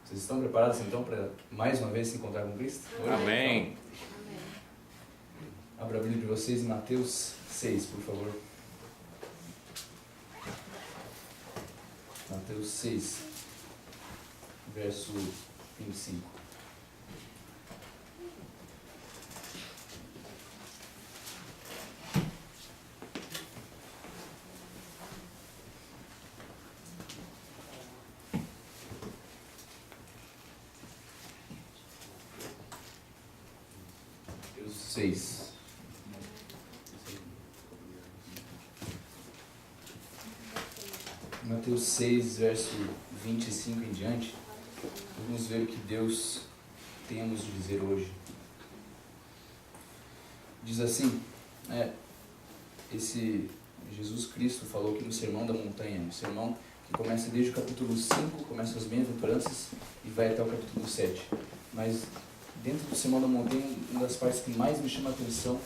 Vocês estão preparados então para mais uma vez se encontrar com Cristo? Amém. Abra a Bíblia de vocês em Mateus 6, por favor. Mateus 6, verso 25. Mateus 6. Mateus 6, verso 25 em diante, vamos ver o que Deus tem a nos dizer hoje. Diz assim, esse Jesus Cristo falou aqui no Sermão da Montanha, um sermão que começa desde o capítulo 5, começa as bem-aventuranças e vai até o capítulo 7. Mas dentro do Sermão da Montanha, uma das partes que mais me chama a atenção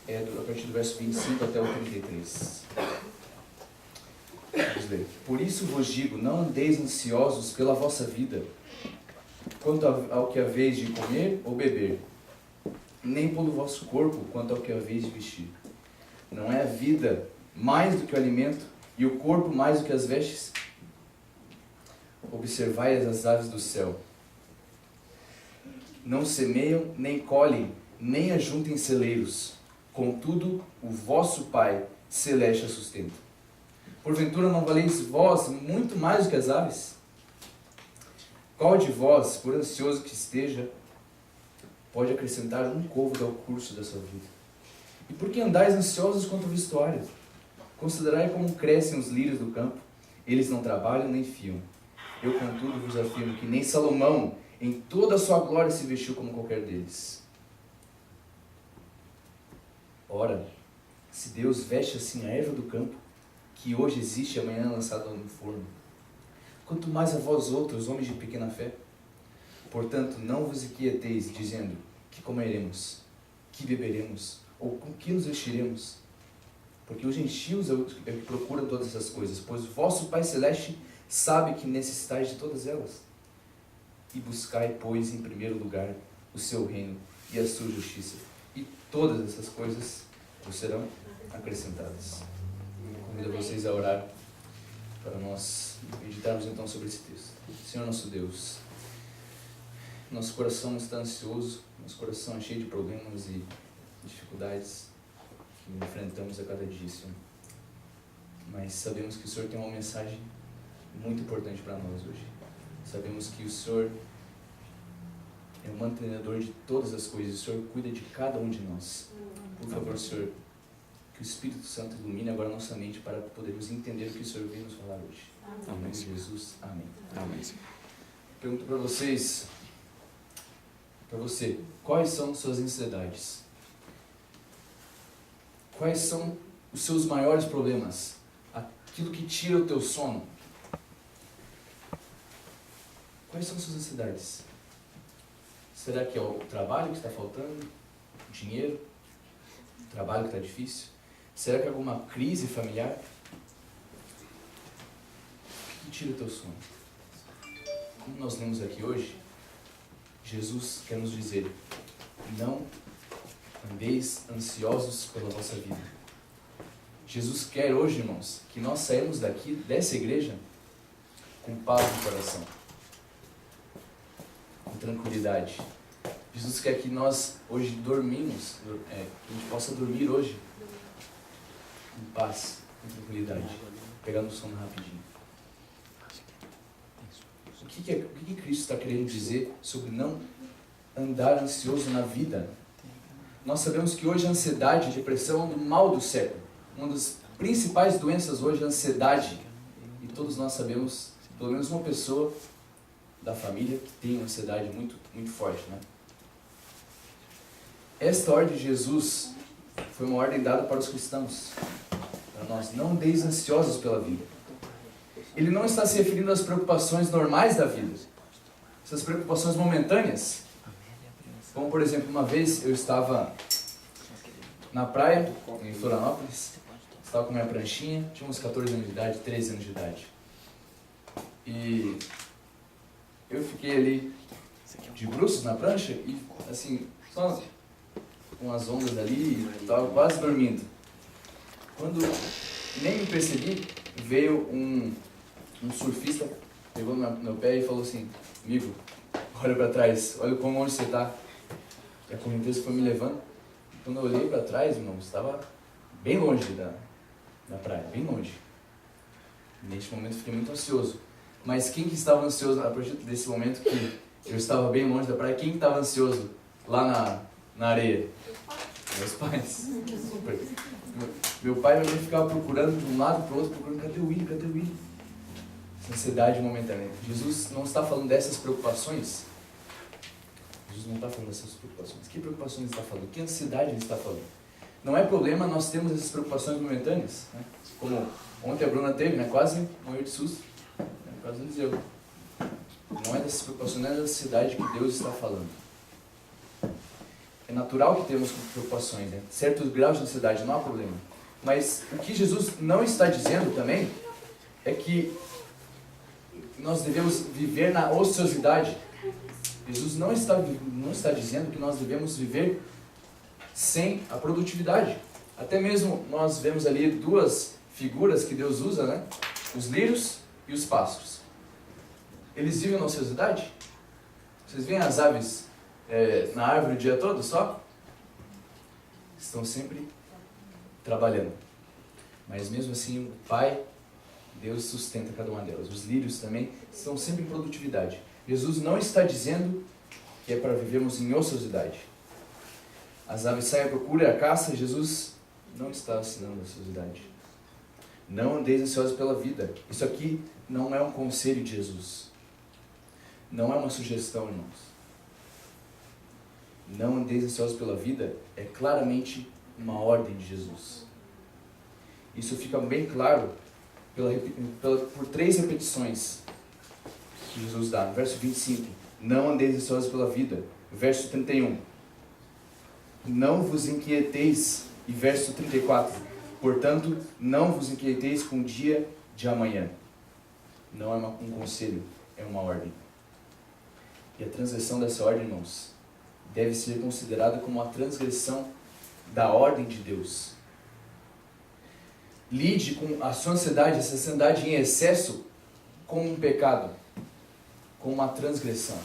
é a partir do verso 25 até o 33. Vamos ler. Por isso vos digo, não andeis ansiosos pela vossa vida, quanto ao que haveis de comer ou beber, nem pelo vosso corpo, quanto ao que haveis de vestir. Não é a vida mais do que o alimento, e o corpo mais do que as vestes? Observai as aves do céu. Não semeiam, nem colhem, nem ajuntem celeiros. Contudo, o vosso Pai celeste a sustenta. Porventura não valeis vós muito mais do que as aves? Qual de vós, por ansioso que esteja, pode acrescentar um côvado ao curso da sua vida? E por que andais ansiosos quanto ao vestuário? Considerai como crescem os lírios do campo. Eles não trabalham nem fiam. Eu, contudo, vos afirmo que nem Salomão, em toda a sua glória, se vestiu como qualquer deles. Ora, se Deus veste assim a erva do campo, que hoje existe e amanhã é lançada no forno, quanto mais a vós outros, homens de pequena fé. Portanto, não vos inquieteis, dizendo, que comeremos, que beberemos, ou com que nos vestiremos? Porque os gentios é o que procuram todas essas coisas, pois o vosso Pai Celeste sabe que necessitais de todas elas. E buscai, pois, em primeiro lugar o seu reino e a sua justiça, e todas essas coisas vos serão acrescentadas. Convido vocês a orar para nós meditarmos então sobre esse texto. Senhor nosso Deus, nosso coração está ansioso, nosso coração é cheio de problemas e dificuldades que enfrentamos a cada dia, Senhor. Mas sabemos que o Senhor tem uma mensagem muito importante para nós hoje. Sabemos que o Senhor é o mantenedor de todas as coisas, o Senhor cuida de cada um de nós. Por favor, Senhor, que o Espírito Santo ilumine agora a nossa mente para podermos entender o que o Senhor veio nos falar hoje. Em nome de Jesus, amém. Amém. Pergunto para vocês, quais são suas ansiedades? Quais são os seus maiores problemas? Aquilo que tira o teu sono? Quais são suas ansiedades? Será que é o trabalho que está faltando? O dinheiro? O trabalho que está difícil? Será que é alguma crise familiar? O que tira o teu sono? Como nós lemos aqui hoje, Jesus quer nos dizer, não andeis ansiosos pela vossa vida. Jesus quer hoje, irmãos, que nós saímos daqui, dessa igreja, com paz no coração, com tranquilidade. Jesus quer que nós hoje dormimos, que a gente possa dormir hoje com paz, com tranquilidade, pegando o sono rapidinho. O que Cristo está querendo dizer sobre não andar ansioso na vida? Nós sabemos que hoje a ansiedade e a depressão é um mal do século. Uma das principais doenças hoje é a ansiedade. E todos nós sabemos, pelo menos uma pessoa da família que tem uma ansiedade muito, muito forte, né? Esta ordem de Jesus foi uma ordem dada para os cristãos. Para nós, não andeis ansiosos pela vida. Ele não está se referindo às preocupações normais da vida. Essas preocupações momentâneas. Como, por exemplo, uma vez eu estava na praia, em Florianópolis, estava com minha pranchinha, tinha uns 14 anos de idade, 13 anos de idade. E eu fiquei ali de bruços na prancha e, assim, só com as ondas ali, estava quase dormindo. Quando nem me percebi, veio um surfista, pegou no meu pé e falou assim: amigo, olha para trás, olha como onde você está. E a correnteza foi me levando. Quando eu olhei para trás, irmão, estava bem longe da praia, bem longe. Neste momento fiquei muito ansioso. Mas quem que estava ansioso a partir desse momento que eu estava bem longe da praia? Quem que estava ansioso lá na areia? Meus pais. Super. Meu pai e minha mãe ficavam procurando de um lado para o outro, procurando: cadê o Willy? Cadê o Willy? Essa ansiedade momentânea. Jesus não está falando dessas preocupações. Jesus não está falando dessas preocupações. Que preocupações ele está falando? Que ansiedade ele está falando? Não é problema nós temos essas preocupações momentâneas, né? Como ontem a Bruna teve, né? Quase morreu de susto, né? Quase Eliseu. Não é dessas preocupações, não é da ansiedade que Deus está falando. É natural que temos preocupações, né? Certos graus de ansiedade, não há problema. Mas o que Jesus não está dizendo também é que nós devemos viver na ociosidade. Jesus não está dizendo que nós devemos viver sem a produtividade. Até mesmo nós vemos ali duas figuras que Deus usa, né? Os lírios e os pássaros. Eles vivem na ociosidade? Vocês veem as aves na árvore o dia todo só? Estão sempre trabalhando. Mas mesmo assim o Pai, Deus sustenta cada uma delas. Os lírios também estão sempre em produtividade. Jesus não está dizendo que é para vivermos em ociosidade. As aves saem à procura e à caça. Jesus não está ensinando a ociosidade. Não andeis ansiosos pela vida. Isso aqui não é um conselho de Jesus. Não é uma sugestão, irmãos. Não andeis ansiosos pela vida é claramente uma ordem de Jesus. Isso fica bem claro por 3 repetições que Jesus dá. No verso 25, não andeis ansiosos pela vida. Verso 31, não vos inquieteis. E verso 34, portanto, não vos inquieteis com o dia de amanhã. Não é um conselho, é uma ordem. E a transgressão dessa ordem, irmãos, deve ser considerada como uma transgressão da ordem de Deus. Lide com a sua ansiedade, essa ansiedade em excesso, como um pecado, como uma transgressão.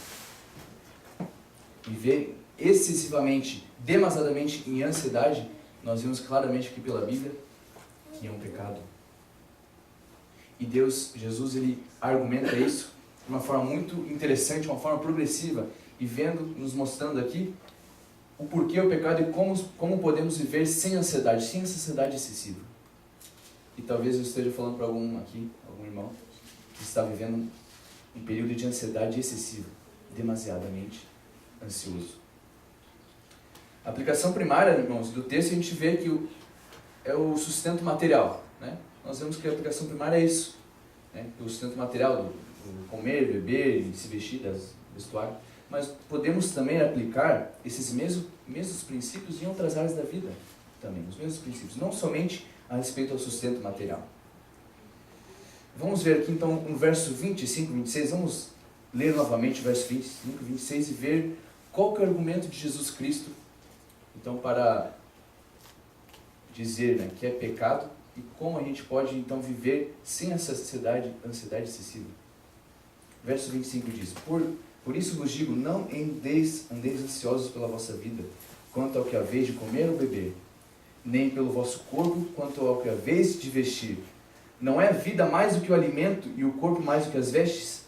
Viver excessivamente, demasiadamente em ansiedade, nós vemos claramente aqui pela Bíblia que é um pecado. E Jesus, ele argumenta isso de uma forma muito interessante, uma forma progressiva, e nos mostrando aqui o porquê o pecado e como podemos viver sem ansiedade, sem essa ansiedade excessiva. E talvez eu esteja falando para algum irmão, que está vivendo um período de ansiedade excessiva, demasiadamente ansioso. A aplicação primária, irmãos, do texto, a gente vê que é o sustento material, né? Nós vemos que a aplicação primária é isso, né? O sustento material do comer, beber, se vestir, vestuário. Mas podemos também aplicar esses mesmos princípios em outras áreas da vida também, os mesmos princípios, não somente a respeito ao sustento material. Vamos ver aqui então no verso 25 e 26, vamos ler novamente o verso 25 e 26 e ver qual que é o argumento de Jesus Cristo, então, para dizer, né, que é pecado e como a gente pode então viver sem essa ansiedade excessiva. Verso 25 diz: Por isso vos digo, não andeis ansiosos pela vossa vida, quanto ao que haveis de comer ou beber, nem pelo vosso corpo, quanto ao que haveis de vestir. Não é a vida mais do que o alimento, e o corpo mais do que as vestes?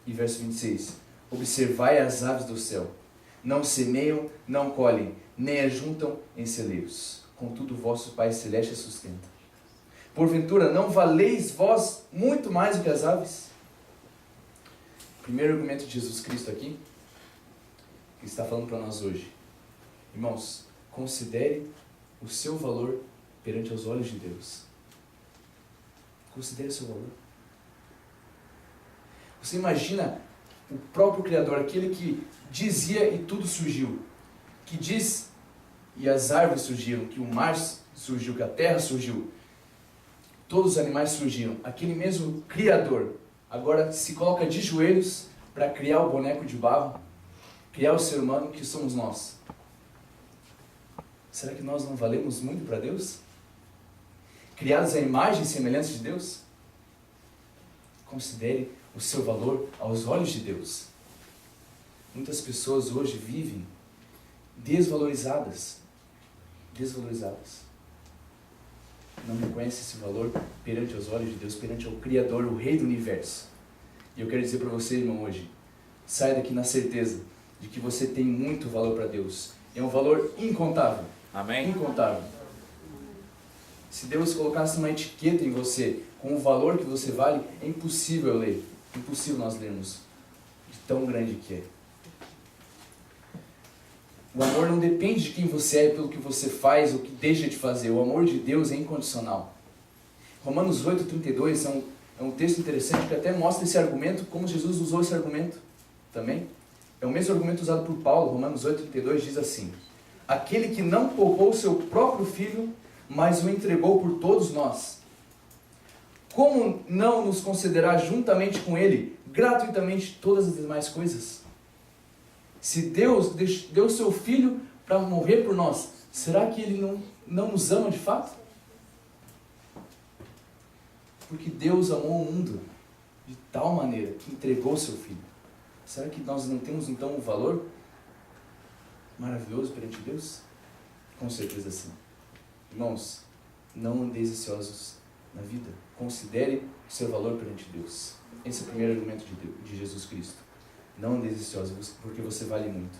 E verso 26, observai as aves do céu, não semeiam, não colhem, nem ajuntam em celeiros, contudo o vosso Pai Celeste a sustenta. Porventura, não valeis vós muito mais do que as aves? Primeiro argumento de Jesus Cristo aqui, que está falando para nós hoje. Irmãos, considere o seu valor perante os olhos de Deus. Considere o seu valor. Você imagina o próprio Criador, aquele que dizia e tudo surgiu, que diz e as árvores surgiram, que o mar surgiu, que a terra surgiu, todos os animais surgiram. Aquele mesmo Criador agora se coloca de joelhos para criar o boneco de barro, criar o ser humano que somos nós. Será que nós não valemos muito para Deus? Criados à imagem e semelhança de Deus? Considere o seu valor aos olhos de Deus. Muitas pessoas hoje vivem desvalorizadas. Não reconhecem esse valor perante os olhos de Deus, perante o Criador, o Rei do Universo. E eu quero dizer para você, irmão, hoje, saia daqui na certeza de que você tem muito valor para Deus. É um valor incontável. Amém? Incontável. Se Deus colocasse uma etiqueta em você com o valor que você vale, é impossível eu ler. Impossível nós lermos de tão grande que é. O amor não depende de quem você é, pelo que você faz ou que deixa de fazer. O amor de Deus é incondicional. Romanos 8,32 é um texto interessante que até mostra esse argumento, como Jesus usou esse argumento também. É o mesmo argumento usado por Paulo. Romanos 8,32 diz assim: aquele que não poupou seu próprio filho, mas o entregou por todos nós, como não nos concederá juntamente com ele gratuitamente todas as demais coisas? Se Deus deu seu Filho para morrer por nós, será que Ele não nos ama de fato? Porque Deus amou o mundo de tal maneira que entregou seu Filho. Será que nós não temos então um valor maravilhoso perante Deus? Com certeza sim. Irmãos, não andeis ansiosos na vida. Considere o seu valor perante Deus. Esse é o primeiro argumento de Jesus Cristo. Não andeis ansiosos, porque você vale muito.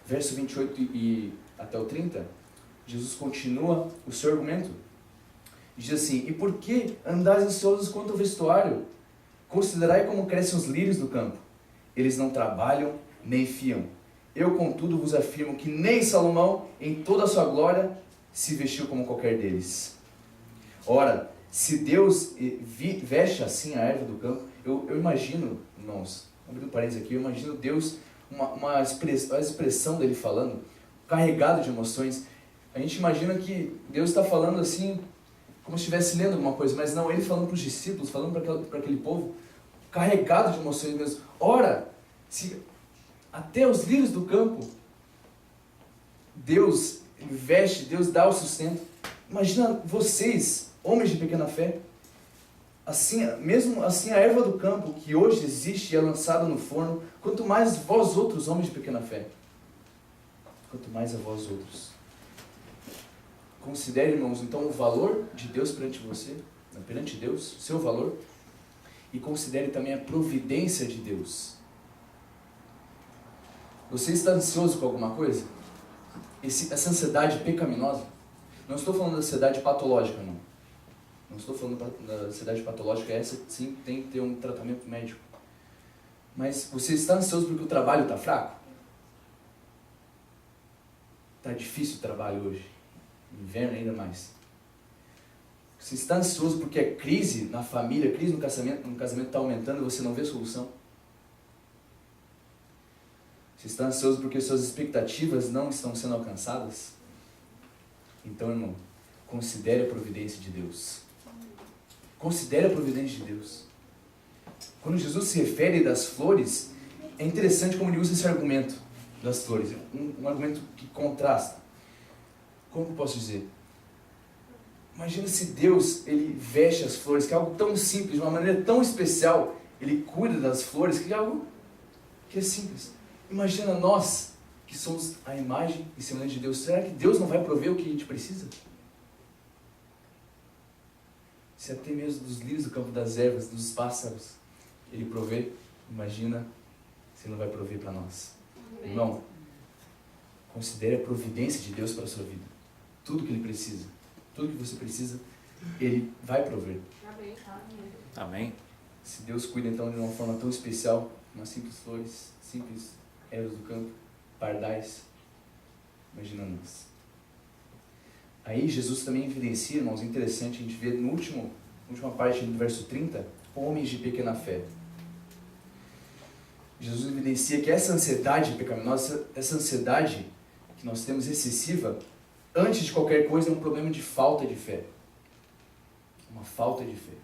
Verso 28 e até o 30, Jesus continua o seu argumento. Diz assim: e por que andais ansiosos quanto ao vestuário? Considerai como crescem os lírios do campo. Eles não trabalham, nem fiam. Eu, contudo, vos afirmo que nem Salomão, em toda a sua glória, se vestiu como qualquer deles. Ora, se Deus veste assim a erva do campo, eu imagino, irmãos, abrindo parênteses aqui, eu imagino Deus, a expressão dele falando, carregado de emoções. A gente imagina que Deus está falando assim, como se estivesse lendo alguma coisa, mas não, ele falando para os discípulos, falando para aquele povo, carregado de emoções mesmo. Ora, se até os lírios do campo, Deus veste, Deus dá o sustento. Imagina vocês, homens de pequena fé, assim, mesmo assim a erva do campo que hoje existe e é lançada no forno, quanto mais vós outros, homens de pequena fé. Quanto mais a vós outros. Considere, irmãos, então o valor de Deus perante você, perante Deus, seu valor, e considere também a providência de Deus. Você está ansioso com alguma coisa? Essa ansiedade pecaminosa, não estou falando da ansiedade patológica, não. Não estou falando da ansiedade patológica, essa sim tem que ter um tratamento médico. Mas você está ansioso porque o trabalho está fraco? Está difícil o trabalho hoje. Inverno ainda mais. Você está ansioso porque a crise na família, a crise no casamento está aumentando e você não vê solução? Você está ansioso porque suas expectativas não estão sendo alcançadas? Então, irmão, considere a providência de Deus. Considere a providência de Deus. Quando Jesus se refere das flores, é interessante como ele usa esse argumento das flores. Um argumento que contrasta. Como eu posso dizer? Imagina se Deus, ele veste as flores, que é algo tão simples, de uma maneira tão especial. Ele cuida das flores, que é algo que é simples. Imagina nós, que somos a imagem e semelhança de Deus. Será que Deus não vai prover o que a gente precisa? Se até mesmo dos lírios do campo, das ervas, dos pássaros, Ele provê, imagina se Ele não vai prover para nós. Amém. Irmão, considere a providência de Deus para a sua vida. Tudo que Ele precisa, tudo que você precisa, Ele vai prover. Amém. Amém. Se Deus cuida então de uma forma tão especial, umas simples flores, simples ervas do campo, pardais, imagina nós. Aí Jesus também evidencia, irmãos, interessante, a gente vê na última parte do verso 30, homens de pequena fé. Jesus evidencia que essa ansiedade pecaminosa, essa ansiedade que nós temos excessiva, antes de qualquer coisa, é um problema de falta de fé. Uma falta de fé.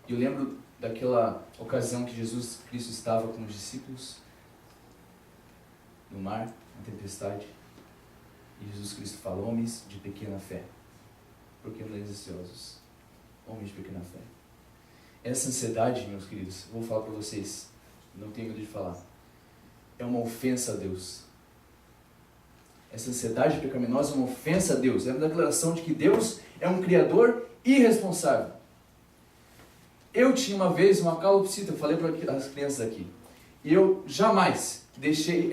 E eu lembro daquela ocasião que Jesus Cristo estava com os discípulos no mar, na tempestade, e Jesus Cristo fala: homens de pequena fé, por que andais ansiosos? Homens de pequena fé. Essa ansiedade, meus queridos, vou falar para vocês, não tenho medo de falar, é uma ofensa a Deus. Essa ansiedade pecaminosa é uma ofensa a Deus, é uma declaração de que Deus é um Criador irresponsável. Eu tinha uma vez uma calopsita, eu falei para as crianças aqui, e eu jamais deixei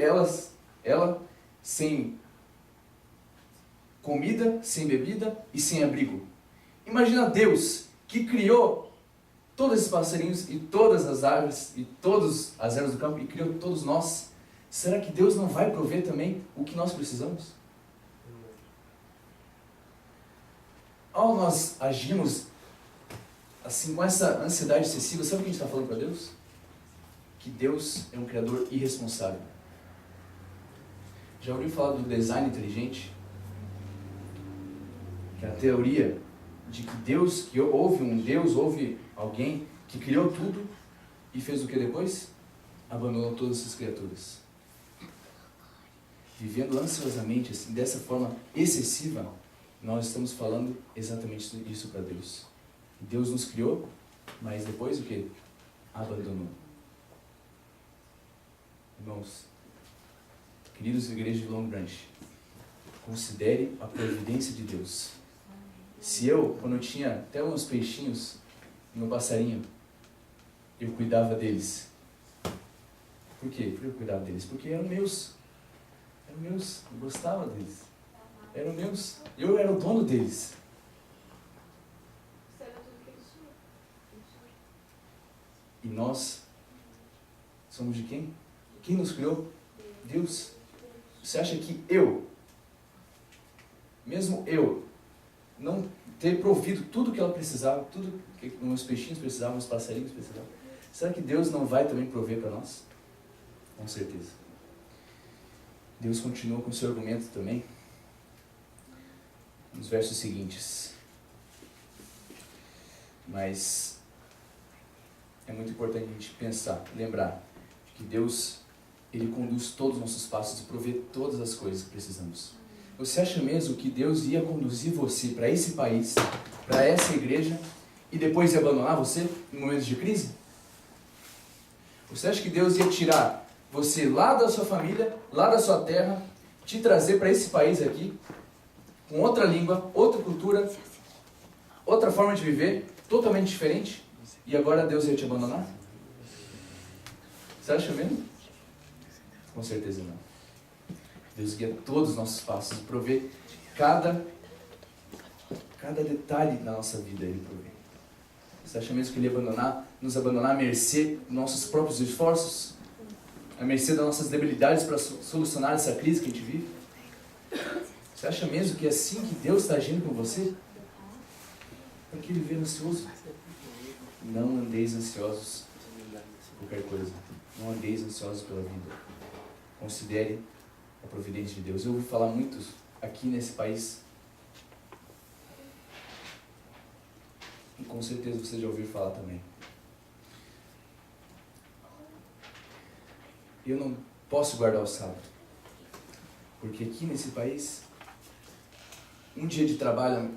ela sem comida, sem bebida e sem abrigo. Imagina Deus, que criou todos esses passarinhos e todas as árvores e todas as ervas do campo e criou todos nós. Será que Deus não vai prover também o que nós precisamos? Ao nós agirmos assim com essa ansiedade excessiva, sabe o que a gente está falando para Deus? Que Deus é um Criador irresponsável. Já ouviu falar do design inteligente? Que é a teoria de que Deus, que houve alguém que criou tudo e fez o que depois? Abandonou todas essas criaturas. Vivendo ansiosamente, assim, dessa forma excessiva, nós estamos falando exatamente isso para Deus. Deus nos criou, mas depois o que? Abandonou. Irmãos, queridos igrejas de Long Branch, considere a providência de Deus. Se eu, quando eu tinha até uns peixinhos, meu passarinho, eu cuidava deles. Por quê? Por que eu cuidava deles? Porque eram meus. Eram meus. Eu gostava deles. Eram meus. Eu era o dono deles. E nós somos de quem? Quem nos criou? Deus. Você acha que mesmo eu, não ter provido tudo que ela precisava, tudo que meus peixinhos precisavam, meus passarinhos precisavam, será que Deus não vai também prover para nós? Com certeza. Deus continua com o seu argumento também, nos versos seguintes. Mas é muito importante a gente pensar, lembrar que Deus, Ele conduz todos os nossos passos e provê todas as coisas que precisamos. Você acha mesmo que Deus ia conduzir você para esse país, para essa igreja, e depois ia abandonar você em momentos de crise? Você acha que Deus ia tirar você lá da sua família, lá da sua terra, te trazer para esse país aqui, com outra língua, outra cultura, outra forma de viver, totalmente diferente, e agora Deus ia te abandonar? Você acha mesmo? Com certeza não. Deus guia todos os nossos passos e provê cada detalhe da nossa vida. Ele provê. Você acha mesmo que Ele ia nos abandonar à mercê dos nossos próprios esforços? À mercê das nossas debilidades para solucionar essa crise que a gente vive? Você acha mesmo que é assim que Deus está agindo com você? Para que Ele vê ansioso? Não andeis ansiosos por qualquer coisa. Não andeis ansiosos pela vida. Considere a providência de Deus. Eu ouvi falar muito aqui nesse país. E com certeza você já ouviu falar também. Eu não posso guardar o sábado. Porque aqui nesse país, um dia de trabalho,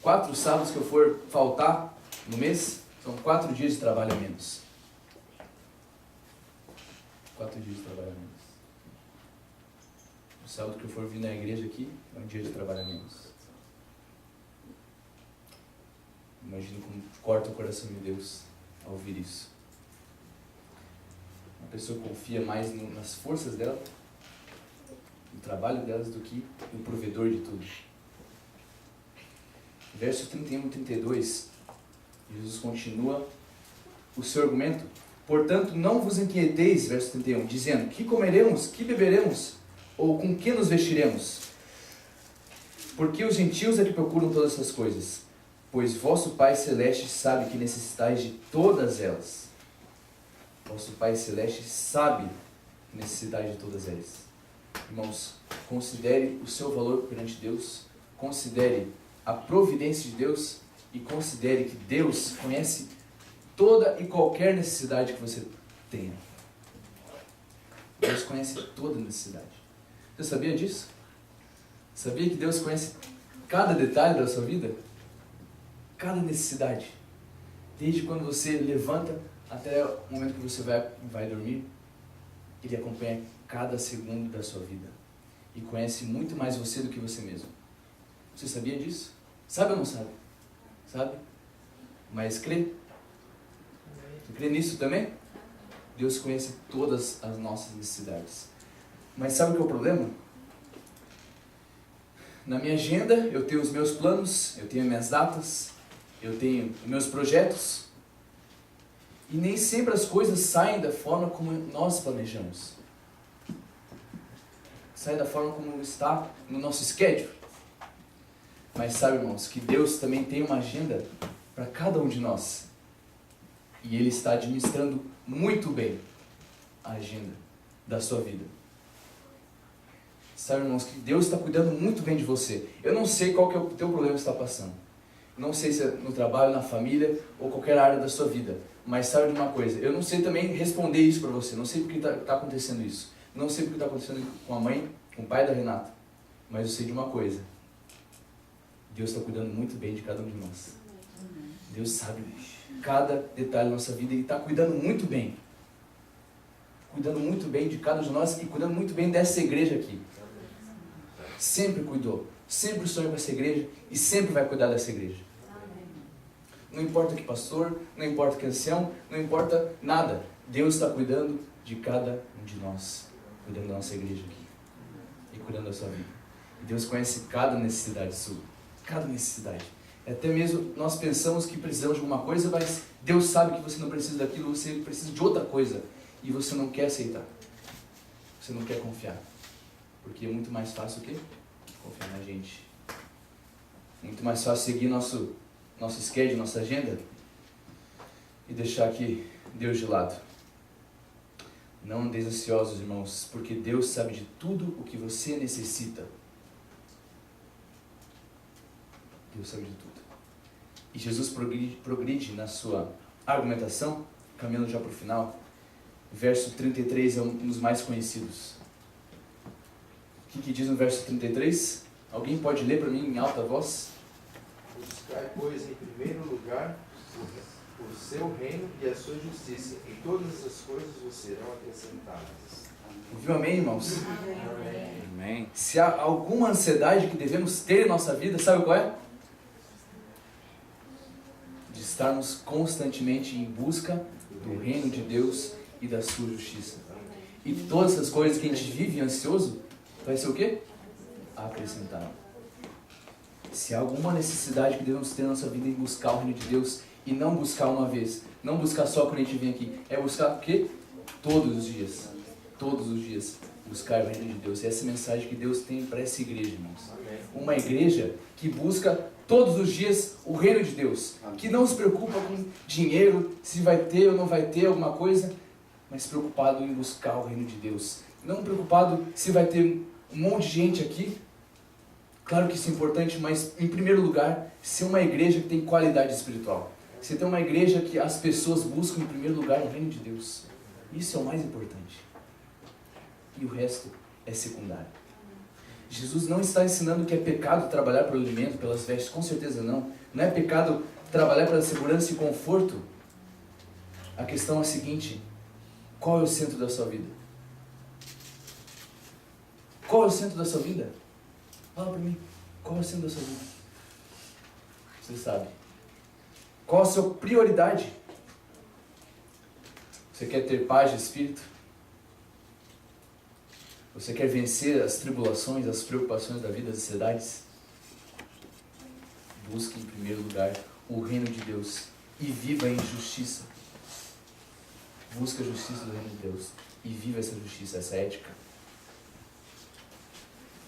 4 sábados que eu for faltar no mês, são 4 dias de trabalho a menos. 4 dias de trabalho a menos. O sábado que eu for vir na igreja aqui, é um dia de trabalho a menos. Imagino como corta o coração de Deus ao ouvir isso. Uma pessoa confia mais nas forças dela, no trabalho delas, do que no provedor de tudo. Verso 31 e 32, Jesus continua o seu argumento. Portanto, não vos inquieteis, verso 31, dizendo, que comeremos, que beberemos, ou com que nos vestiremos? Porque os gentios é que procuram todas essas coisas, pois vosso Pai Celeste sabe que necessitais de todas elas. Vosso Pai Celeste sabe que necessitais de todas elas. Irmãos, considere o seu valor perante Deus, considere a providência de Deus e considere que Deus conhece toda e qualquer necessidade que você tenha. Deus conhece toda necessidade. Você sabia disso? Sabia que Deus conhece cada detalhe da sua vida? Cada necessidade. Desde quando você levanta até o momento que você vai dormir, Ele acompanha cada segundo da sua vida. E conhece muito mais você do que você mesmo. Você sabia disso? Sabe ou não sabe? Sabe? Mas crê? Você crê nisso também? Deus conhece todas as nossas necessidades. Mas sabe o que é o problema? Na minha agenda eu tenho os meus planos, eu tenho minhas datas, eu tenho os meus projetos. E nem sempre as coisas saem da forma como nós planejamos. Saem da forma como está no nosso schedule. Mas sabe, irmãos, que Deus também tem uma agenda para cada um de nós. E Ele está administrando muito bem a agenda da sua vida. Sabe, irmãos, que Deus está cuidando muito bem de você. Eu não sei qual que é o teu problema que está passando. Não sei se é no trabalho, na família ou qualquer área da sua vida. Mas sabe de uma coisa, eu não sei também responder isso para você. Não sei porque está acontecendo isso. Não sei porque está acontecendo com a mãe, com o pai da Renata. Mas eu sei de uma coisa. Deus está cuidando muito bem de cada um de nós. Deus sabe cada detalhe da nossa vida e está cuidando muito bem. Cuidando muito bem de cada um de nós e cuidando muito bem dessa igreja aqui. Sempre cuidou. Sempre sonhou com essa igreja e sempre vai cuidar dessa igreja. Não importa que pastor, não importa que ancião, não importa nada. Deus está cuidando de cada um de nós. Cuidando da nossa igreja aqui. E cuidando da sua vida. E Deus conhece cada necessidade sua. Cada necessidade. Até mesmo nós pensamos que precisamos de alguma coisa, mas Deus sabe que você não precisa daquilo, você precisa de outra coisa. E você não quer aceitar. Você não quer confiar. Porque é muito mais fácil o quê? Confiar na gente. Muito mais fácil seguir nosso schedule, nossa agenda e deixar aqui Deus de lado. Não andeis ansiosos, irmãos, porque Deus sabe de tudo o que você necessita. Deus sabe de tudo. E Jesus progride na sua argumentação, caminhando já para o final. Verso 33 é um dos mais conhecidos. O que diz no verso 33? Alguém pode ler para mim em alta voz? Buscai, pois, em primeiro lugar o seu reino e a sua justiça, e todas essas coisas vos serão acrescentadas. Ouviu amém, irmãos? Amém. Amém. Se há alguma ansiedade que devemos ter em nossa vida, sabe qual é? De estarmos constantemente em busca do reino de Deus e da sua justiça. E todas essas coisas que a gente vive ansioso, vai ser o quê? Acrescentado. Se há alguma necessidade que devemos ter na nossa vida em buscar o reino de Deus e não buscar uma vez, não buscar só quando a gente vem aqui, é buscar o quê? Todos os dias. Todos os dias. Buscar o reino de Deus. E essa é a mensagem que Deus tem para essa igreja, irmãos. Uma igreja que busca todos os dias o reino de Deus. Que não se preocupa com dinheiro, se vai ter ou não vai ter alguma coisa, mas preocupado em buscar o reino de Deus. Não preocupado se vai ter um monte de gente aqui. Claro que isso é importante, mas em primeiro lugar, ser uma igreja que tem qualidade espiritual. Você tem uma igreja que as pessoas buscam em primeiro lugar o reino de Deus. Isso é o mais importante. E o resto é secundário. Jesus não está ensinando que é pecado trabalhar pelo alimento, pelas vestes, com certeza não. Não é pecado trabalhar pela segurança e conforto. A questão é a seguinte: qual é o centro da sua vida? Qual é o centro da sua vida? Fala para mim, qual é o centro da sua vida? Você sabe. Qual a sua prioridade? Você quer ter paz de espírito? Você quer vencer as tribulações, as preocupações da vida, as ansiedades? Busque em primeiro lugar o reino de Deus e viva em justiça. Busque a justiça do reino de Deus e viva essa justiça, essa ética.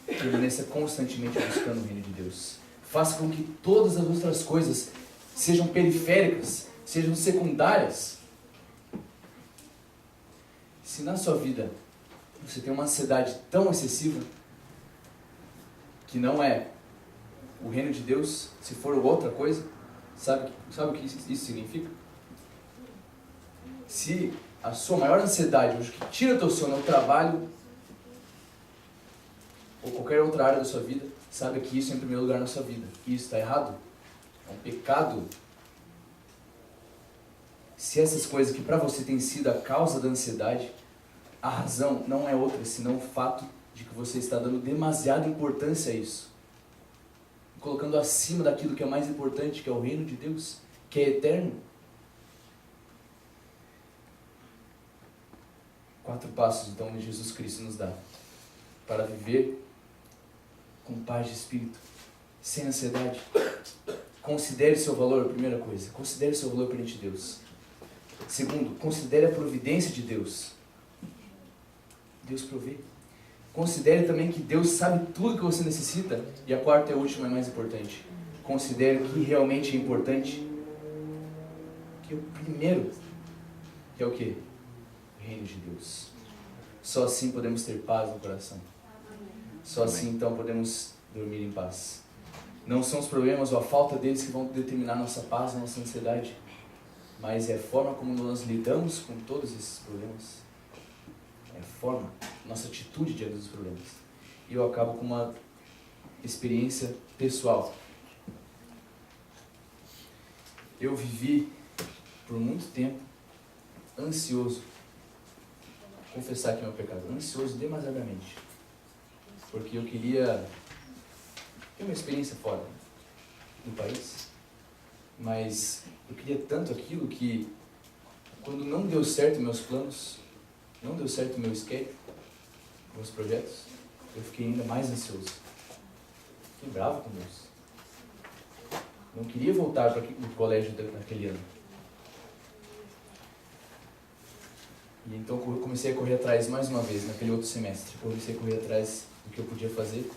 Permaneça constantemente buscando o reino de Deus. Faça com que todas as outras coisas sejam periféricas, sejam secundárias. Se na sua vida você tem uma ansiedade tão excessiva que não é o reino de Deus, se for outra coisa, sabe o que isso significa? Se a sua maior ansiedade, hoje que tira teu sono, é o trabalho ou qualquer outra área da sua vida, saiba que isso é em primeiro lugar na sua vida. E isso está errado. É um pecado. Se essas coisas que para você têm sido a causa da ansiedade, a razão não é outra senão o fato de que você está dando demasiada importância a isso. Colocando acima daquilo que é mais importante, que é o reino de Deus, que é eterno. 4 passos, então, que Jesus Cristo nos dá para viver com paz de espírito, sem ansiedade. Considere seu valor, primeira coisa. Considere seu valor perante Deus. Segundo, considere a providência de Deus. Deus provê. Considere também que Deus sabe tudo que você necessita. E a quarta e a última é mais importante. Considere o que realmente é importante. Que o primeiro, que é o quê? O reino de Deus. Só assim podemos ter paz no coração. Só assim então podemos dormir em paz. Não são os problemas ou a falta deles que vão determinar nossa paz, nossa ansiedade. Mas é a forma como nós lidamos com todos esses problemas. É a forma, nossa atitude diante dos problemas. E eu acabo com uma experiência pessoal. Eu vivi por muito tempo ansioso. Vou confessar aqui meu pecado. Ansioso demasiadamente. Porque eu queria ter uma experiência fora do país. Mas eu queria tanto aquilo que, quando não deu certo meus planos, não deu certo meu schedule, meus projetos, eu fiquei ainda mais ansioso. Fiquei bravo com Deus. Não queria voltar para o colégio naquele ano. E então eu comecei a correr atrás mais uma vez, naquele outro semestre. Eu comecei a correr atrás do que eu podia fazer.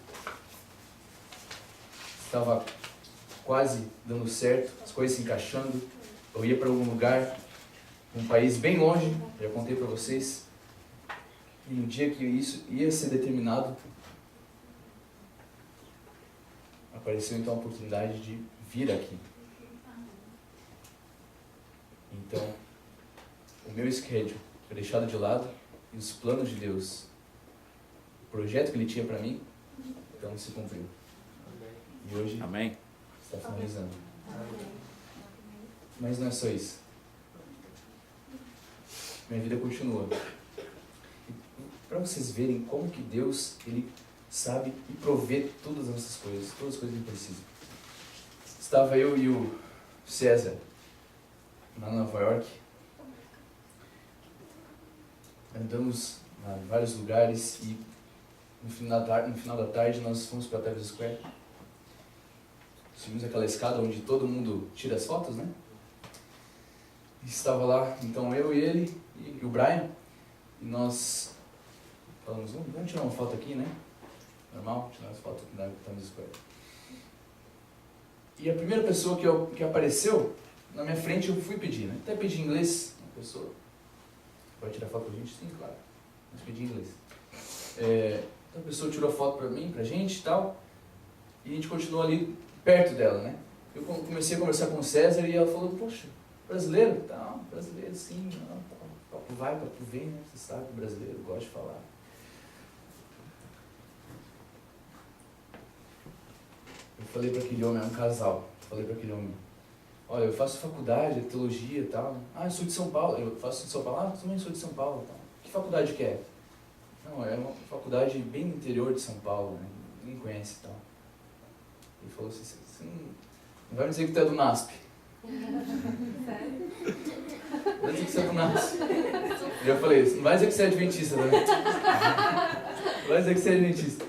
Estava quase dando certo, as coisas se encaixando. Eu ia para algum lugar, um país bem longe, já contei para vocês. E no dia que isso ia ser determinado, apareceu então a oportunidade de vir aqui. Então, o meu schedule foi deixado de lado e os planos de Deus, o projeto que Ele tinha para mim, então se cumpriu. E hoje Amém. está finalizando. Mas não é só isso. Minha vida continua. Para vocês verem como que Deus, Ele sabe e provê todas as nossas coisas, todas as coisas que Ele precisa. Estava eu e o César lá em Nova York. Andamos em vários lugares e no final da tarde nós fomos para a Times Square. Subimos aquela escada onde todo mundo tira as fotos, né? E estava lá, então eu e ele e o Brian, e nós falamos, vamos tirar uma foto aqui, né? Normal, tirar as fotos da Times Square. E a primeira pessoa que apareceu na minha frente, eu fui pedir, né? Até pedi em inglês, uma pessoa. Pode tirar foto pra gente? Sim, claro. Mas pedi em inglês. Então a pessoa tirou foto pra gente e tal, e a gente continuou ali perto dela, né? Eu comecei a conversar com o César e ela falou, poxa, brasileiro? Tá, brasileiro sim, papo vai, papo vem, né? Você sabe que o brasileiro gosta de falar. Eu falei para aquele homem, é um casal, falei para aquele homem, olha, eu faço faculdade, teologia e tal. Ah, eu sou de São Paulo, eu faço de São Paulo, ah, eu também sou de São Paulo. Tal. Que faculdade que é? Não, é uma faculdade bem no interior de São Paulo, né? Ninguém conhece e tal. Ele falou assim, você não vai me dizer que tu é do NASP. Vai dizer que você é do NASP. E eu falei, não vai dizer que você é adventista também. Vai dizer que você é adventista.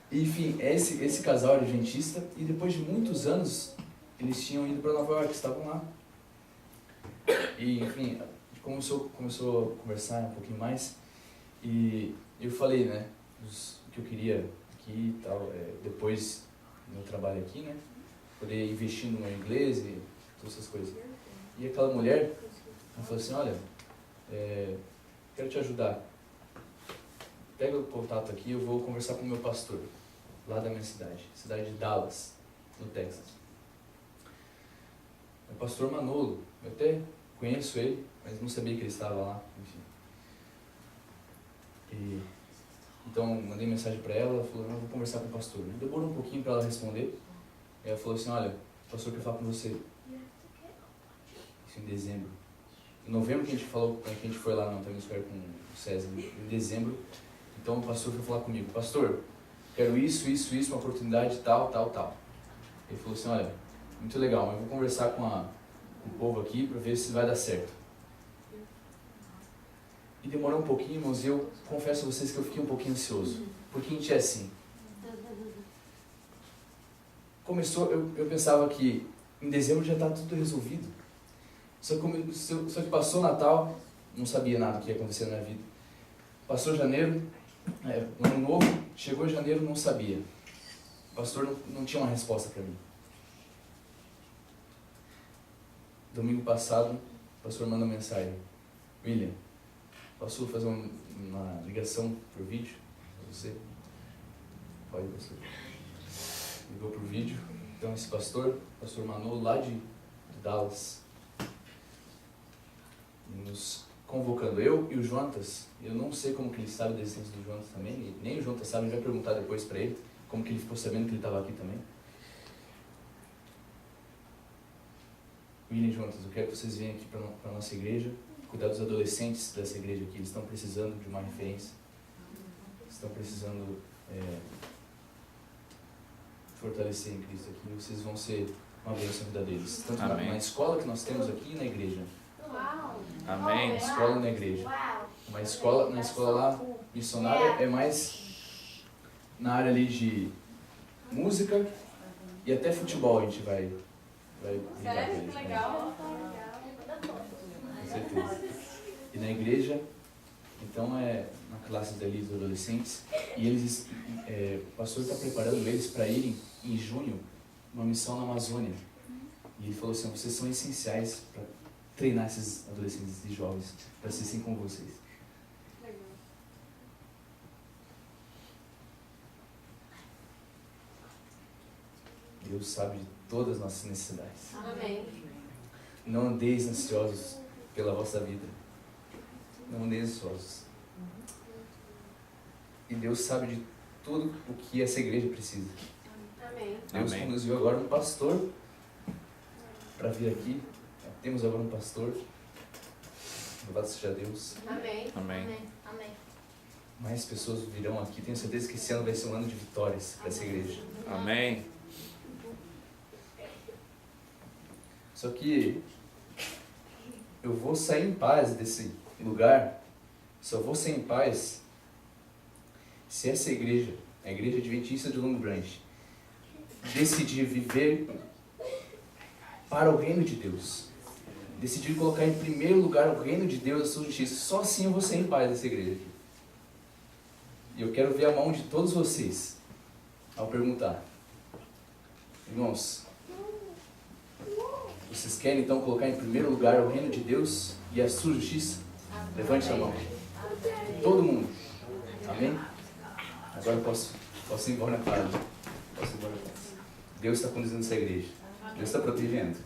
E, enfim, esse casal era adventista e depois de muitos anos eles tinham ido para Nova York, estavam lá. E, enfim, a gente começou a conversar um pouquinho mais e eu falei, né, o que eu queria aqui e tal, depois do meu trabalho aqui, né, poder investir no meu inglês e todas essas coisas. E aquela mulher, ela falou assim, olha, quero te ajudar. Pega o contato aqui, eu vou conversar com o meu pastor, lá da minha cidade de Dallas, no Texas. O pastor Manolo, eu até conheço ele, mas não sabia que ele estava lá, enfim. Então, mandei mensagem para ela, ela falou, não, vou conversar com o pastor. Demorou um pouquinho para ela responder. Ela falou assim, olha, o pastor quer falar com você. Isso em dezembro. Em novembro que a gente foi lá no Times Square com o César, em dezembro. Então o pastor foi falar comigo, pastor, quero isso, uma oportunidade tal. Ele falou assim, olha, muito legal, mas eu vou conversar com o povo aqui para ver se vai dar certo. E demorou um pouquinho, irmãos, e eu confesso a vocês que eu fiquei um pouquinho ansioso. Porque a gente é assim. Começou, eu pensava que em dezembro já está tudo resolvido. Só que passou o Natal, não sabia nada do que ia acontecer na minha vida. Passou janeiro, ano novo, chegou janeiro, não sabia. O pastor não tinha uma resposta para mim. Domingo passado, o pastor manda uma mensagem. William, posso fazer uma ligação por vídeo para você? Pode, pastor. Ligou por vídeo. Então esse pastor Manolo, lá de Dallas, nos convocando, eu e o Jonatas. Eu não sei como que ele sabe da existência do Jonatas também, e nem o Jonatas sabe, a gente vai perguntar depois para ele, como que ele ficou sabendo que ele estava aqui também. William e Jonatas, eu quero que vocês venham aqui para a nossa igreja, cuidar dos adolescentes dessa igreja aqui, eles estão precisando de uma referência, estão precisando fortalecer em Cristo aqui, vocês vão ser uma bênção na vida deles, tanto na escola que nós temos aqui e na igreja. Amém. Na escola e na igreja. Na escola lá, missionária, é mais na área ali de música e até futebol a gente vai brincar com eles. Que legal. Com certeza. E na igreja, então é na classe dali dos adolescentes, e eles, o pastor está preparando eles para irem em junho uma missão na Amazônia. E ele falou assim, vocês são essenciais para treinar esses adolescentes e jovens para ser assim como vocês. Legal. Deus sabe de todas as nossas necessidades. Amém. Não andeis ansiosos pela vossa vida. Não andeis ansiosos. E Deus sabe de tudo o que essa igreja precisa. Amém. Deus conduziu agora um pastor para vir aqui. Temos agora um pastor. Louvado seja Deus. Amém. Amém. Amém. Mais pessoas virão aqui. Tenho certeza que esse ano vai ser um ano de vitórias para essa igreja. Amém. Só que eu vou sair em paz desse lugar. Só vou sair em paz se essa igreja, a Igreja Adventista de Long Branch, decidir viver para o reino de Deus. Decidir colocar em primeiro lugar o reino de Deus e a sua justiça. Só assim eu vou sair em paz dessa igreja aqui. E eu quero ver a mão de todos vocês ao perguntar: irmãos, vocês querem então colocar em primeiro lugar o reino de Deus e a sua justiça? Levante a mão. Todo mundo. Amém? Agora eu posso ir embora na paz. Posso ir embora na paz. Deus está conduzindo essa igreja. Deus está protegendo.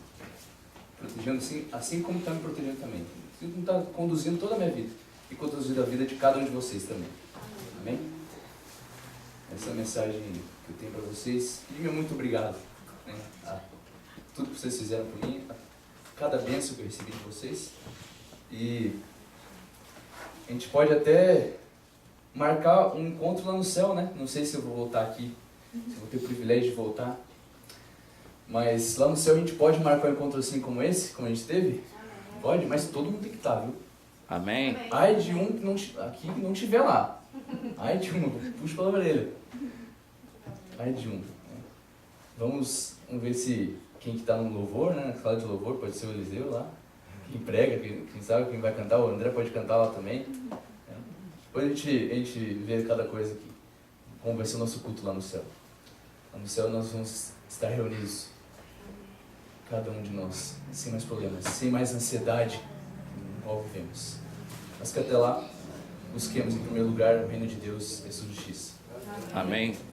Protegendo assim como está me protegendo também. Assim como está conduzindo toda a minha vida. E conduzindo a vida de cada um de vocês também. Amém? Essa é a mensagem que eu tenho para vocês. E meu muito obrigado, né, a tudo que vocês fizeram por mim, a cada bênção que eu recebi de vocês. E a gente pode até marcar um encontro lá no céu, né? Não sei se eu vou voltar aqui, se eu vou ter o privilégio de voltar. Mas lá no céu a gente pode marcar um encontro assim como esse, como a gente teve? Pode, mas todo mundo tem que estar, viu? Amém. Ai de um que não estiver lá. Ai de um, puxa pela orelha. Ai de um. Vamos ver se quem que está no louvor, né? Na sala de louvor, pode ser o Eliseu lá. Quem prega, quem sabe quem vai cantar, o André pode cantar lá também. Depois a gente vê cada coisa aqui. Como vai ser o nosso culto lá no céu. Lá no céu nós vamos estar reunidos. Cada um de nós, sem mais problemas, sem mais ansiedade no qual vivemos. Mas que até lá, busquemos em primeiro lugar o reino de Deus e a sua justiça. Amém.